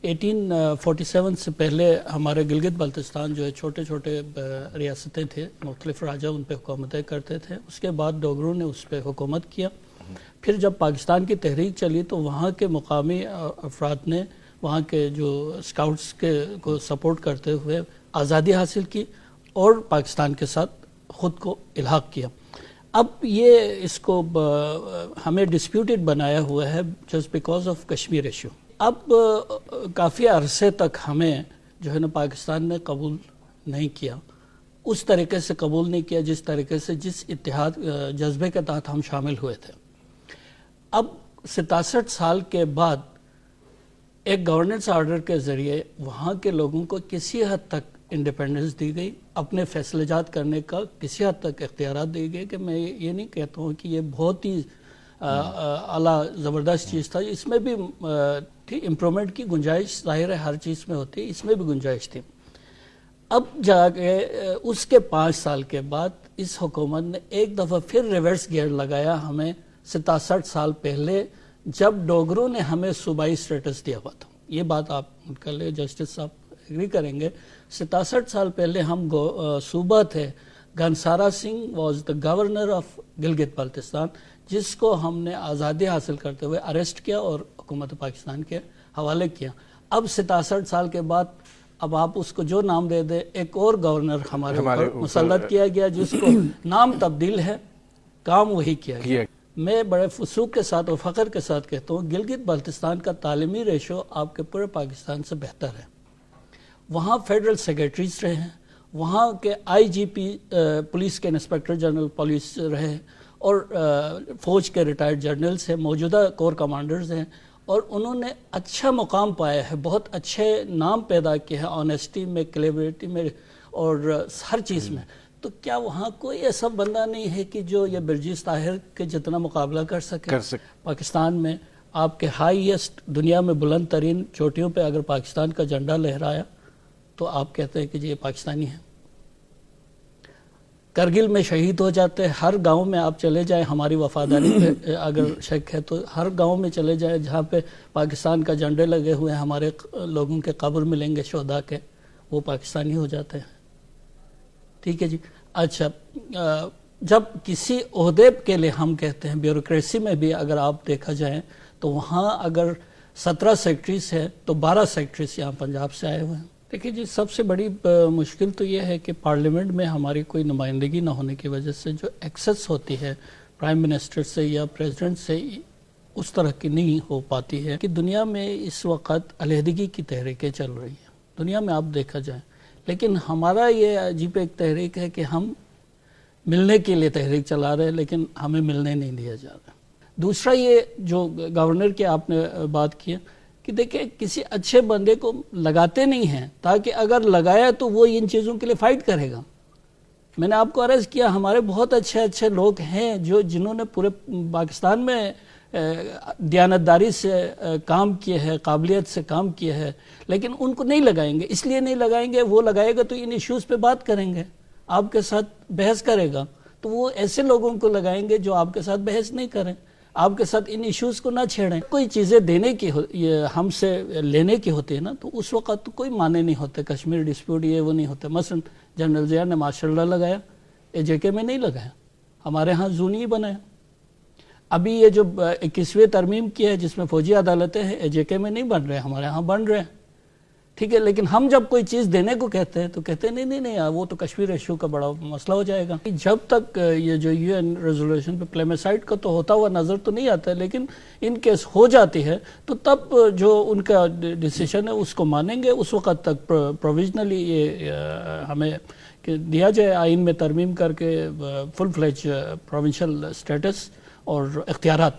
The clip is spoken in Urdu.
1847 سے پہلے ہمارے گلگت بلتستان جو ہے چھوٹے چھوٹے ریاستیں تھے، مختلف راجہ ان پہ حکومتیں کرتے تھے. اس کے بعد ڈوگروں نے اس پہ حکومت کیا. پھر جب پاکستان کی تحریک چلی تو وہاں کے مقامی افراد نے وہاں کے جو اسکاؤٹس کو سپورٹ کرتے ہوئے آزادی حاصل کی اور پاکستان کے ساتھ خود کو الحاق کیا. اب یہ اس کو ہمیں ڈسپیوٹڈ بنایا ہوا ہے just because of Kashmir issue. اب کافی عرصے تک ہمیں جو ہے نا پاکستان نے قبول نہیں کیا، اس طریقے سے قبول نہیں کیا جس طریقے سے جس اتحاد جذبے کے تحت ہم شامل ہوئے تھے. اب 67 سال کے بعد ایک گورننس آرڈر کے ذریعے وہاں کے لوگوں کو کسی حد تک انڈیپینڈنس دی گئی، اپنے فیصلے جات کرنے کا کسی حد تک اختیارات دی گئے. کہ میں یہ نہیں کہتا ہوں کہ یہ بہت ہی اعلیٰ زبردست چیز تھا، اس میں بھی امپرومنٹ کی گنجائش ظاہر ہے ہر چیز میں ہوتی ہے، اس میں بھی گنجائش تھی. اب جا کے اس کے 5 سال کے بعد اس حکومت نے ایک دفعہ پھر ریورس گیئر لگایا ہمیں 67 سال پہلے جب ڈوگروں نے ہمیں صوبائی سٹیٹس دیا ہوا تھا. یہ بات آپ کر لیں، جسٹس صاحب ایگری کریں گے. 67 سال پہلے ہم صوبہ تھے. Ghansara Singh was the governor of Gilgit Baltistan, جس کو ہم نے آزادی حاصل کرتے ہوئے اریسٹ کیا اور حکومت پاکستان کے حوالے کیا. اب 67 سال کے بعد اب آپ اس کو جو نام دے دیں، ایک اور گورنر ہمارے اوپر مسلط کیا گیا جس کو نام تبدیل ہے، کام وہی کیا گیا. میں بڑے فسوق کے ساتھ اور فخر کے ساتھ کہتا ہوں گلگت بلتستان کا تعلیمی ریشو آپ کے پورے پاکستان سے بہتر ہے. وہاں فیڈرل سیکریٹریز رہے ہیں، وہاں کے آئی جی پی پولیس کے انسپیکٹر جنرل پولیس رہے اور فوج کے ریٹائرڈ جنرلز ہیں، موجودہ کور کمانڈرز ہیں، اور انہوں نے اچھا مقام پایا ہے، بہت اچھے نام پیدا کیے ہیں آنیسٹی میں، کلیوریٹی میں اور ہر چیز میں. تو کیا وہاں کوئی ایسا بندہ نہیں ہے کہ جو یہ برجیس طاہر کے جتنا مقابلہ کر سکے؟ پاکستان میں آپ کے ہائیسٹ دنیا میں بلند ترین چوٹیوں پہ اگر پاکستان کا جھنڈا لہرایا تو آپ کہتے ہیں کہ جی یہ پاکستانی ہے. کرگل میں شہید ہو جاتے ہیں، ہر گاؤں میں آپ چلے جائیں، ہماری وفاداری پہ اگر شک ہے تو ہر گاؤں میں چلے جائیں جہاں پہ پاکستان کا جھنڈے لگے ہوئے ہیں، ہمارے لوگوں کے قبر ملیں گے شہداء کے، وہ پاکستانی ہو جاتے ہیں. ٹھیک ہے جی. اچھا، جب کسی عہدے کے لیے ہم کہتے ہیں، بیوروکریسی میں بھی اگر آپ دیکھا جائیں تو وہاں اگر 17 سیکٹریز ہے تو 12 سیکٹریز یہاں پنجاب سے آئے ہوئے ہیں. دیکھیے جی، سب سے بڑی مشکل تو یہ ہے کہ پارلیمنٹ میں ہماری کوئی نمائندگی نہ ہونے کی وجہ سے جو ایکسس ہوتی ہے پرائم منسٹر سے یا پریزیڈنٹ سے اس طرح کی نہیں ہو پاتی ہے. کہ دنیا میں اس وقت علیحدگی کی تحریکیں چل رہی ہیں دنیا میں آپ دیکھا جائیں، لیکن ہمارا یہ عجیب ایک تحریک ہے کہ ہم ملنے کے لیے تحریک چلا رہے ہیں لیکن ہمیں ملنے نہیں دیا جا رہا. دوسرا یہ جو گورنر کی آپ نے بات کی کہ دیکھیں کسی اچھے بندے کو لگاتے نہیں ہیں تاکہ اگر لگایا تو وہ ان چیزوں کے لیے فائٹ کرے گا. میں نے آپ کو عرض کیا ہمارے بہت اچھے لوگ ہیں جنہوں نے پورے پاکستان میں دیانتداری سے کام کیے ہے، قابلیت سے کام کیے ہے، لیکن ان کو نہیں لگائیں گے. اس لیے نہیں لگائیں گے، وہ لگائے گا تو ان ایشوز پہ بات کریں گے، آپ کے ساتھ بحث کرے گا. تو وہ ایسے لوگوں کو لگائیں گے جو آپ کے ساتھ بحث نہیں کریں، آپ کے ساتھ ان ایشوز کو نہ چھیڑیں. کوئی چیزیں دینے کی ہم سے لینے کی ہوتی ہے نا، تو اس وقت کوئی معنی نہیں ہوتے. کشمیر ڈسپیوٹ یہ وہ نہیں ہوتے. مثلا جنرل ضیاء نے ماشاء اللہ لگایا، AJK میں نہیں لگایا، ہمارے ہاں زون ہی بنایا. ابھی یہ جو 21ویں ترمیم کی ہے جس میں فوجی عدالتیں ہیں، AJK میں نہیں بن رہے، ہمارے ہاں بن رہے ہیں. ٹھیک ہے، لیکن ہم جب کوئی چیز دینے کو کہتے ہیں تو کہتے ہیں نہیں وہ تو کشمیر ایشو کا بڑا مسئلہ ہو جائے گا. جب تک یہ جو UN ریزولوشن پہ پلیمیسائڈ کا تو ہوتا ہوا نظر تو نہیں آتا ہے، لیکن ان کیس ہو جاتی ہے تو تب جو ان کا ڈیسیشن ہے اس کو مانیں گے. اس وقت تک پروویژنلی یہ ہمیں دیا جائے آئین میں ترمیم کر کے فل فلیج پروونشل اسٹیٹس اور اختیارات.